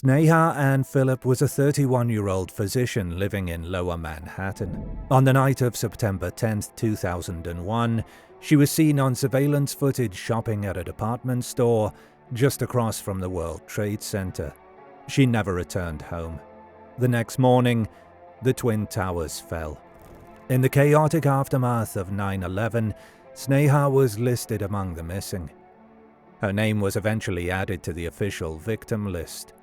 Sneha Anne Philip was a 31-year-old physician living in Lower Manhattan. On the night of September 10, 2001, she was seen on surveillance footage shopping at a department store just across from the World Trade Center. She never returned home. The next morning, the Twin Towers fell. In the chaotic aftermath of 9/11, Sneha was listed among the missing. Her name was eventually added to the official victim list.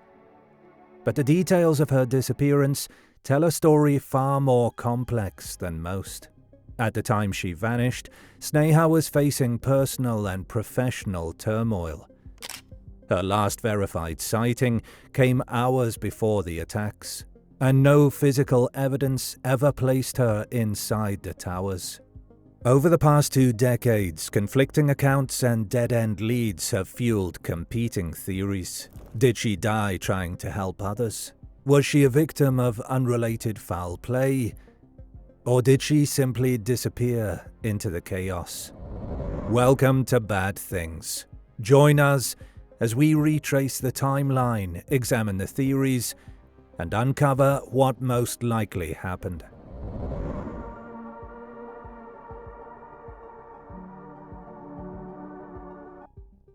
But the details of her disappearance tell a story far more complex than most. At the time she vanished, Sneha was facing personal and professional turmoil. Her last verified sighting came hours before the attacks, and no physical evidence ever placed her inside the towers. Over the past 2 decades, conflicting accounts and dead-end leads have fueled competing theories. Did she die trying to help others? Was she a victim of unrelated foul play? Or did she simply disappear into the chaos? Welcome to Bad Things. Join us as we retrace the timeline, examine the theories, and uncover what most likely happened.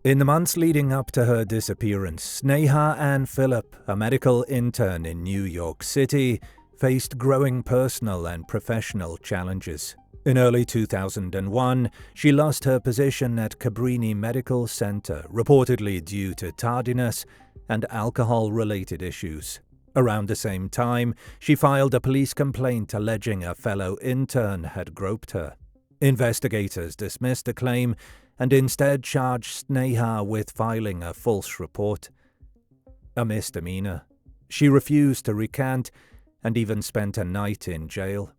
In the months leading up to her disappearance, Sneha Anne Philip, a medical intern in New York City, faced growing personal and professional challenges. In early 2001, she lost her position at Cabrini Medical Center, reportedly due to tardiness and alcohol-related issues. Around the same time, she filed a police complaint alleging a fellow intern had groped her. Investigators dismissed the claim and instead charged Sneha with filing a false report. A misdemeanor. She refused to recant and even spent a night in jail.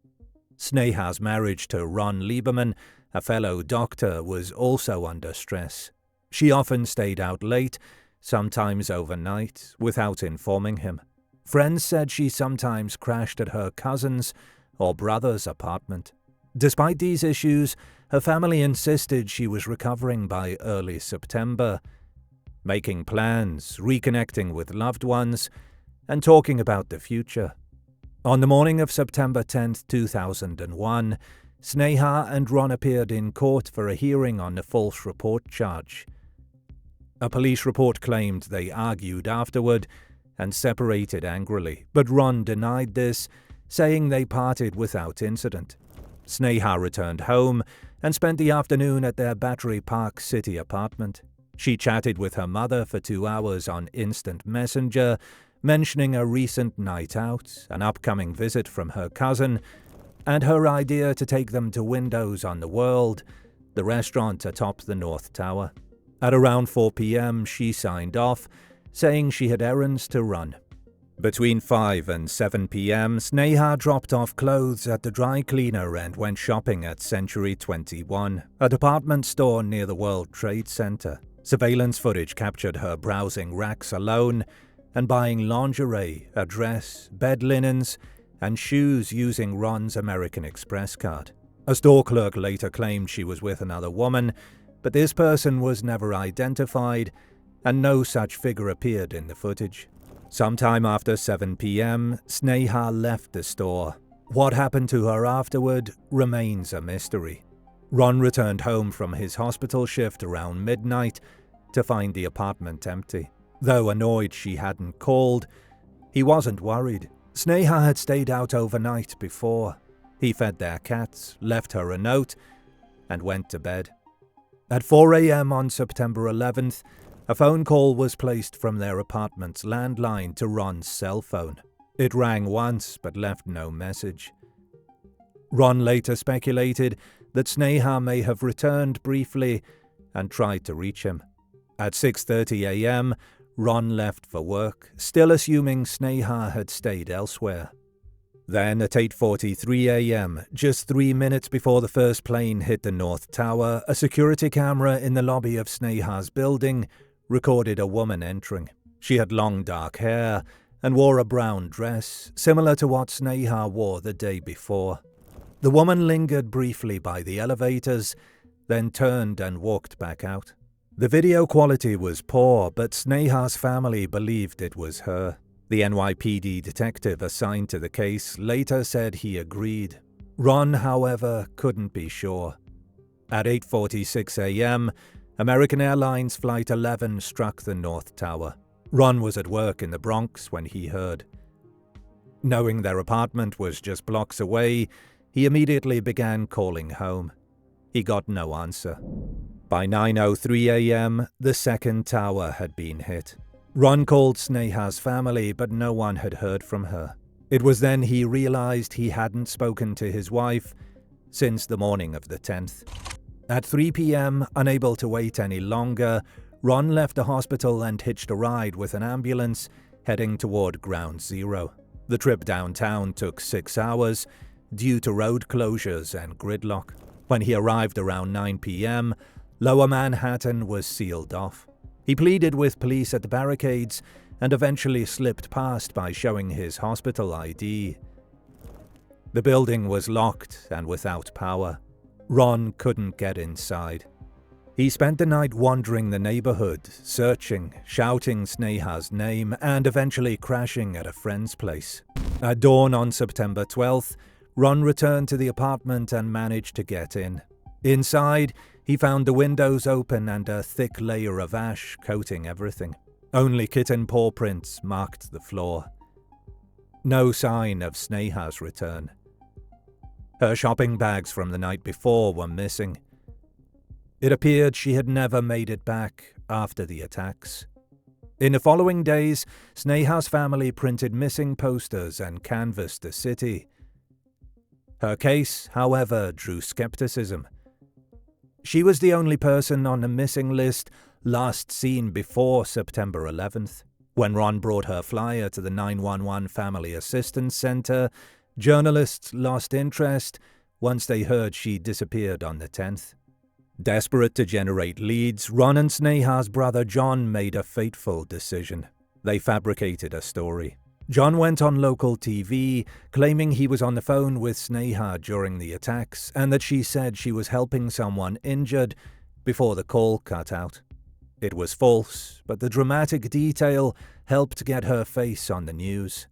Sneha's marriage to Ron Lieberman, a fellow doctor, was also under stress. She often stayed out late, sometimes overnight, without informing him. Friends said she sometimes crashed at her cousin's or brother's apartment. Despite these issues, her family insisted she was recovering by early September, making plans, reconnecting with loved ones, and talking about the future. On the morning of September 10, 2001, Sneha and Ron appeared in court for a hearing on the false report charge. A police report claimed they argued afterward and separated angrily, but Ron denied this, saying they parted without incident. Sneha returned home and spent the afternoon at their Battery Park City apartment. She chatted with her mother for 2 hours on Instant Messenger, mentioning a recent night out, an upcoming visit from her cousin, and her idea to take them to Windows on the World, the restaurant atop the North Tower. At around 4 p.m., she signed off, saying she had errands to run. Between 5 and 7 p.m., Sneha dropped off clothes at the dry cleaner and went shopping at Century 21, a department store near the World Trade Center. Surveillance footage captured her browsing racks alone and buying lingerie, a dress, bed linens, and shoes using Ron's American Express card. A store clerk later claimed she was with another woman, but this person was never identified, and no such figure appeared in the footage. Sometime after 7 p.m., Sneha left the store. What happened to her afterward remains a mystery. Ron returned home from his hospital shift around midnight to find the apartment empty. Though annoyed she hadn't called, he wasn't worried. Sneha had stayed out overnight before. He fed their cats, left her a note, and went to bed. At 4 a.m. on September 11th, a phone call was placed from their apartment's landline to Ron's cell phone. It rang once but left no message. Ron later speculated that Sneha may have returned briefly and tried to reach him. At 6:30 a.m., Ron left for work, still assuming Sneha had stayed elsewhere. Then at 8:43 a.m., just 3 minutes before the first plane hit the North Tower, a security camera in the lobby of Sneha's building recorded a woman entering. She had long dark hair and wore a brown dress, similar to what Sneha wore the day before. The woman lingered briefly by the elevators, then turned and walked back out. The video quality was poor, but Sneha's family believed it was her. The NYPD detective assigned to the case later said he agreed. Ron, however, couldn't be sure. At 8:46 a.m., American Airlines Flight 11 struck the North Tower. Ron was at work in the Bronx when he heard. Knowing their apartment was just blocks away, he immediately began calling home. He got no answer. By 9:03 a.m., the second tower had been hit. Ron called Sneha's family, but no one had heard from her. It was then he realized he hadn't spoken to his wife since the morning of the 10th. At 3 p.m., unable to wait any longer, Ron left the hospital and hitched a ride with an ambulance, heading toward Ground Zero. The trip downtown took 6 hours, due to road closures and gridlock. When he arrived around 9 p.m., Lower Manhattan was sealed off. He pleaded with police at the barricades and eventually slipped past by showing his hospital ID. The building was locked and without power. Ron couldn't get inside. He spent the night wandering the neighborhood, searching, shouting Sneha's name, and eventually crashing at a friend's place. At dawn on September 12th, Ron returned to the apartment and managed to get in. Inside, he found the windows open and a thick layer of ash coating everything. Only kitten paw prints marked the floor. No sign of Sneha's return. Her shopping bags from the night before were missing. It appeared she had never made it back after the attacks. In the following days, Sneha's family printed missing posters and canvassed the city. Her case, however, drew skepticism. She was the only person on the missing list last seen before September 11th. When Ron brought her flyer to the 911 Family Assistance Center, journalists lost interest once they heard she disappeared on the 10th. Desperate to generate leads, Ron and Sneha's brother John made a fateful decision. They fabricated a story. John went on local TV, claiming he was on the phone with Sneha during the attacks and that she said she was helping someone injured before the call cut out. It was false, but the dramatic detail helped get her face on the news.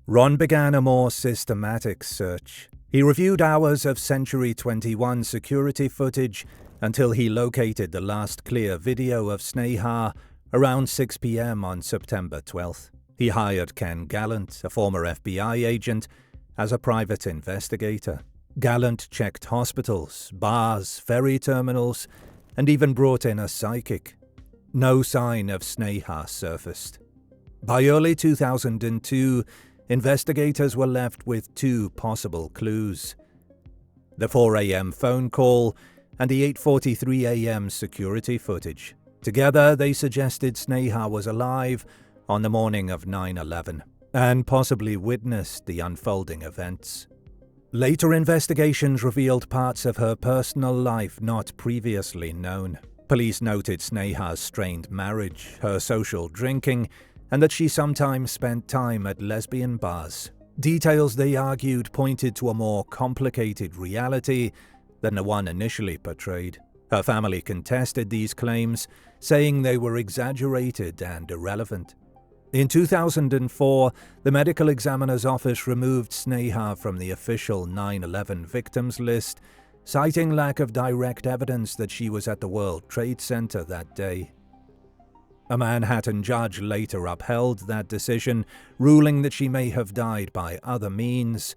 Ron began a more systematic search. He reviewed hours of Century 21 security footage until he located the last clear video of Sneha around 6 p.m. on September 12th. He hired Ken Gallant, a former FBI agent, as a private investigator. Gallant checked hospitals, bars, ferry terminals, and even brought in a psychic. No sign of Sneha surfaced. By early 2002, investigators were left with 2 possible clues: the 4 a.m. phone call and the 8:43 a.m. security footage. Together, they suggested Sneha was alive on the morning of 9/11 and possibly witnessed the unfolding events. Later investigations revealed parts of her personal life not previously known. Police noted Sneha's strained marriage, her social drinking, and that she sometimes spent time at lesbian bars. Details, they argued, pointed to a more complicated reality than the one initially portrayed. Her family contested these claims, saying they were exaggerated and irrelevant. In 2004, the medical examiner's office removed Sneha from the official 9/11 victims list, citing lack of direct evidence that she was at the World Trade Center that day. A Manhattan judge later upheld that decision, ruling that she may have died by other means: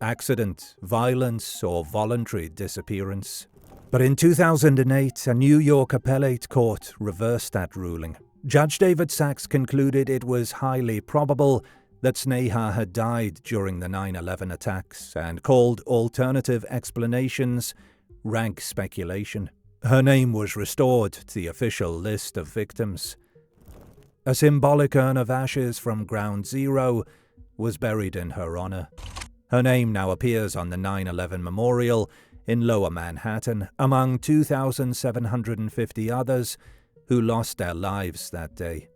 accident, violence, or voluntary disappearance. But in 2008, a New York appellate court reversed that ruling. Judge David Sachs concluded it was highly probable that Sneha had died during the 9/11 attacks and called alternative explanations rank speculation. Her name was restored to the official list of victims. A symbolic urn of ashes from Ground Zero was buried in her honor. Her name now appears on the 9/11 memorial in Lower Manhattan, among 2,750 others who lost their lives that day.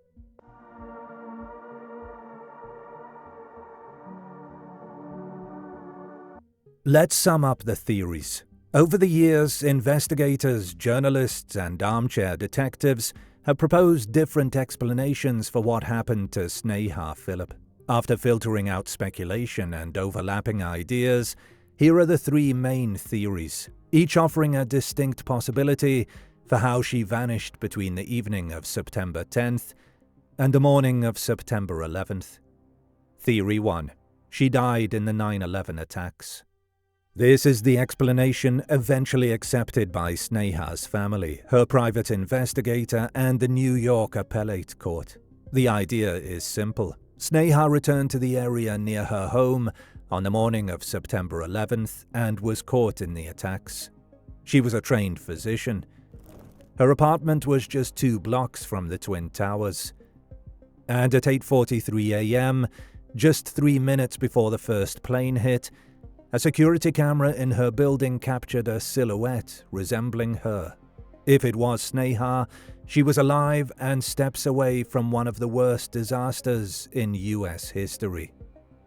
Let's sum up the theories. Over the years, investigators, journalists, and armchair detectives have proposed different explanations for what happened to Sneha Philip. After filtering out speculation and overlapping ideas, here are the three main theories, each offering a distinct possibility for how she vanished between the evening of September 10th and the morning of September 11th. Theory 1. She died in the 9/11 attacks. This is the explanation eventually accepted by Sneha's family, her private investigator, and the New York Appellate Court. The idea is simple. Sneha returned to the area near her home on the morning of September 11th and was caught in the attacks. She was a trained physician. Her apartment was just 2 blocks from the Twin Towers. And at 8:43 a.m., just 3 minutes before the first plane hit, a security camera in her building captured a silhouette resembling her. If it was Sneha, she was alive and steps away from one of the worst disasters in US history.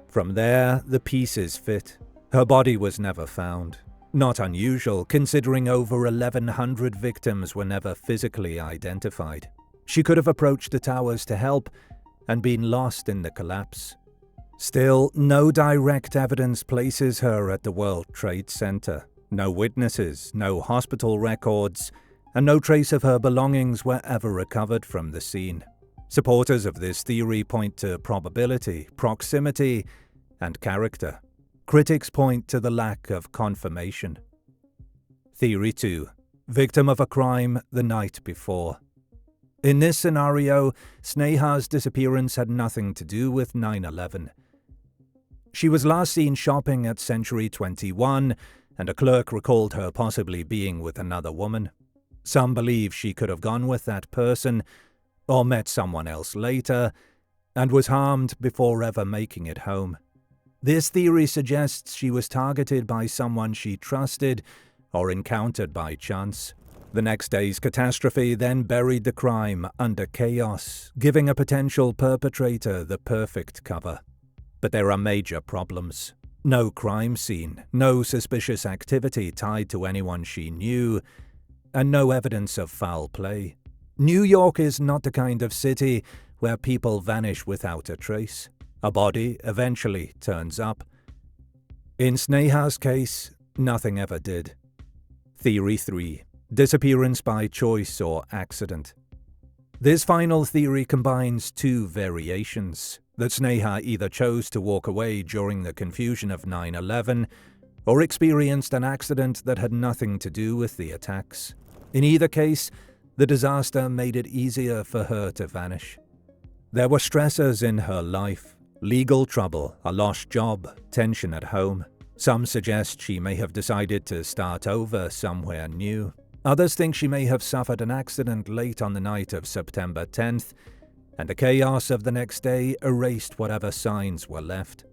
From there, the pieces fit. Her body was never found. Not unusual, considering over 1,100 victims were never physically identified. She could have approached the towers to help and been lost in the collapse. Still, no direct evidence places her at the World Trade Center. No witnesses, no hospital records, and no trace of her belongings were ever recovered from the scene. Supporters of this theory point to probability, proximity, and character. Critics point to the lack of confirmation. Theory 2. Victim of a crime the night before. In this scenario, Sneha's disappearance had nothing to do with 9/11. She was last seen shopping at Century 21, and a clerk recalled her possibly being with another woman. Some believe she could have gone with that person, or met someone else later, and was harmed before ever making it home. This theory suggests she was targeted by someone she trusted or encountered by chance. The next day's catastrophe then buried the crime under chaos, giving a potential perpetrator the perfect cover. But there are major problems. No crime scene, no suspicious activity tied to anyone she knew, and no evidence of foul play. New York is not the kind of city where people vanish without a trace. A body eventually turns up. In Sneha's case, nothing ever did. Theory 3. Disappearance by choice or accident. This final theory combines 2 variations. That Sneha either chose to walk away during the confusion of 9/11 or experienced an accident that had nothing to do with the attacks. In either case, the disaster made it easier for her to vanish. There were stressors in her life, legal trouble, a lost job, tension at home. Some suggest she may have decided to start over somewhere new. Others think she may have suffered an accident late on the night of September 10th, and the chaos of the next day erased whatever signs were left.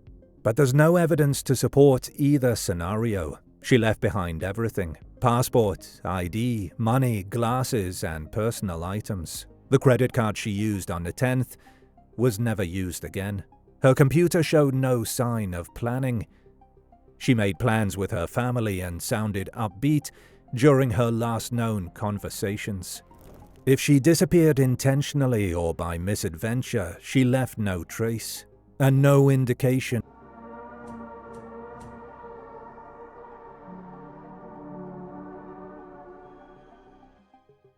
But there's no evidence to support either scenario. She left behind everything: passport, ID, money, glasses, and personal items. The credit card she used on the 10th was never used again. Her computer showed no sign of planning. She made plans with her family and sounded upbeat during her last known conversations. If she disappeared intentionally or by misadventure, she left no trace, and no indication.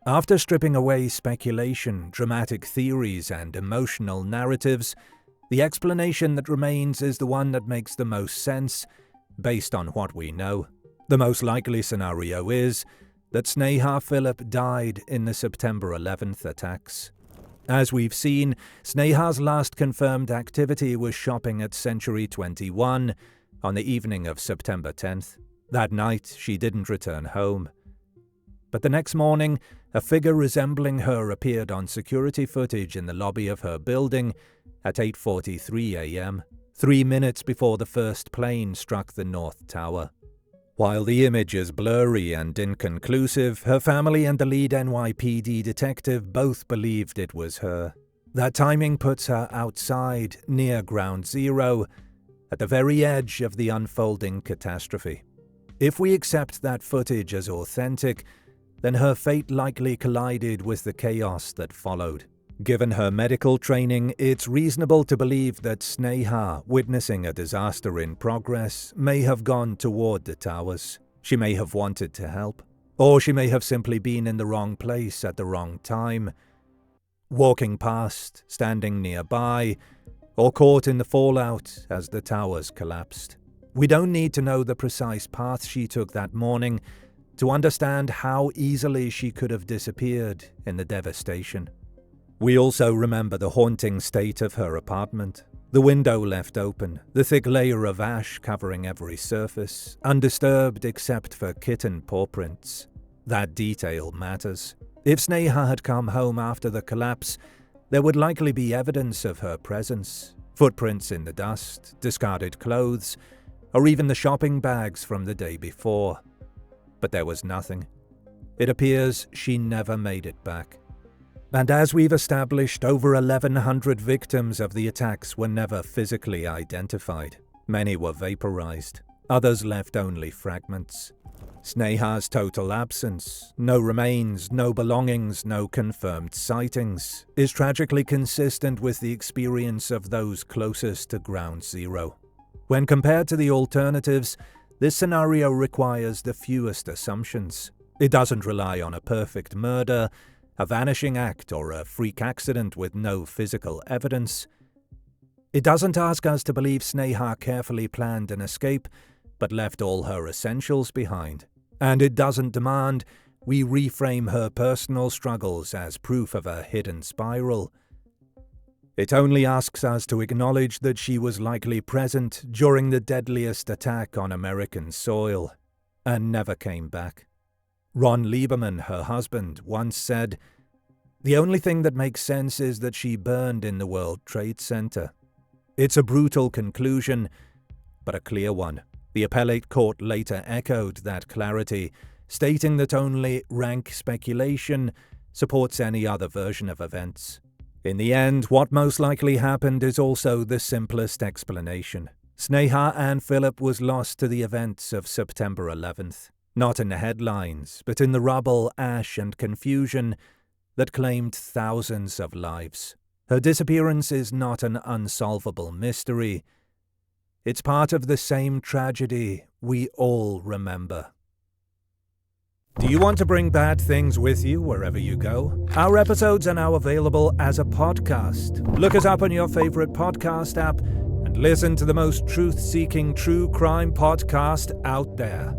After stripping away speculation, dramatic theories, and emotional narratives, the explanation that remains is the one that makes the most sense, based on what we know. The most likely scenario is that Sneha Philip died in the September 11th attacks. As we've seen, Sneha's last confirmed activity was shopping at Century 21 on the evening of September 10th. That night, she didn't return home. But the next morning, a figure resembling her appeared on security footage in the lobby of her building at 8:43 a.m., 3 minutes before the first plane struck the North Tower. While the image is blurry and inconclusive, her family and the lead NYPD detective both believed it was her. That timing puts her outside, near Ground Zero, at the very edge of the unfolding catastrophe. If we accept that footage as authentic, then her fate likely collided with the chaos that followed. Given her medical training, it's reasonable to believe that Sneha, witnessing a disaster in progress, may have gone toward the towers. She may have wanted to help, or she may have simply been in the wrong place at the wrong time, walking past, standing nearby, or caught in the fallout as the towers collapsed. We don't need to know the precise path she took that morning to understand how easily she could have disappeared in the devastation. We also remember the haunting state of her apartment. The window left open, the thick layer of ash covering every surface, undisturbed except for kitten paw prints. That detail matters. If Sneha had come home after the collapse, there would likely be evidence of her presence. Footprints in the dust, discarded clothes, or even the shopping bags from the day before. But there was nothing. It appears she never made it back. And as we've established, over 1,100 victims of the attacks were never physically identified. Many were vaporized. Others left only fragments. Sneha's total absence, no remains, no belongings, no confirmed sightings, is tragically consistent with the experience of those closest to Ground Zero. When compared to the alternatives, this scenario requires the fewest assumptions. It doesn't rely on a perfect murder, a vanishing act, or a freak accident with no physical evidence. It doesn't ask us to believe Sneha carefully planned an escape, but left all her essentials behind. And it doesn't demand we reframe her personal struggles as proof of a hidden spiral. It only asks us to acknowledge that she was likely present during the deadliest attack on American soil, and never came back. Ron Lieberman, her husband, once said, "The only thing that makes sense is that she burned in the World Trade Center." It's a brutal conclusion, but a clear one. The appellate court later echoed that clarity, stating that only rank speculation supports any other version of events. In the end, what most likely happened is also the simplest explanation. Sneha Anne Philip was lost to the events of September 11th, not in the headlines, but in the rubble, ash, and confusion that claimed thousands of lives. Her disappearance is not an unsolvable mystery. It's part of the same tragedy we all remember. Do you want to bring bad things with you wherever you go? Our episodes are now available as a podcast. Look us up on your favorite podcast app and listen to the most truth-seeking true crime podcast out there.